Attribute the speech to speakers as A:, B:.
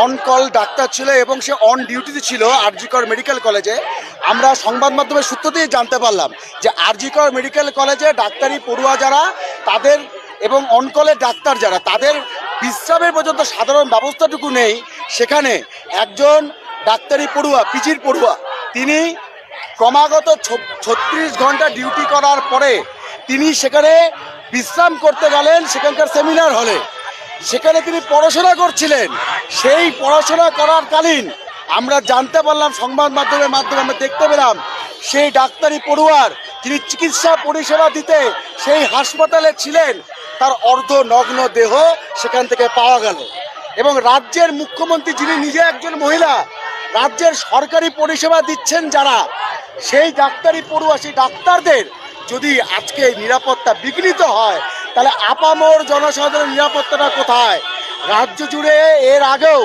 A: On call doctor ছিল এবং সে on ডিউটিতে ছিল আরজি কর মেডিকেল কলেজে। আমরা সংবাদ মাধ্যমের সূত্র দিয়ে জানতে পারলাম যে আরজি কর মেডিকেল কলেজে ডাক্তারি পড়ুয়া যারা তাদের এবং অনকলের ডাক্তার যারা তাদের বিশ্রামের পর্যন্ত সাধারণ ব্যবস্থাটুকু নেই। সেখানে একজন ডাক্তারি পড়ুয়া পিজির পড়ুয়া তিনি ক্রমাগত 36 ঘন্টা ডিউটি করার পরে তিনি সেখানে বিশ্রাম করতে গেলেন সেখানকার সেমিনার হলে। সেখানে তিনি পড়াশোনা করছিলেন। সেই পড়াশোনা করার কালীন আমরা জানতে পারলাম সংবাদ মাধ্যমের মাধ্যমে আমরা দেখতে পেলাম সেই ডাক্তারি পড়ুয়ার যিনি চিকিৎসা পরিষেবা দিতে সেই হাসপাতালে ছিলেন তার অর্ধনগ্ন দেহ সেখান থেকে পাওয়া গেল। এবং রাজ্যের মুখ্যমন্ত্রী যিনি নিজে একজন মহিলা, রাজ্যের সরকারি পরিষেবা দিচ্ছেন যারা সেই ডাক্তারি পড়ুয়া সেই ডাক্তারদের যদি আজকে নিরাপত্তা বিঘ্নিত হয় তাহলে আপামর জনসাধারণের নিরাপত্তাটা কোথায়? রাজ্য জুড়ে এর আগেও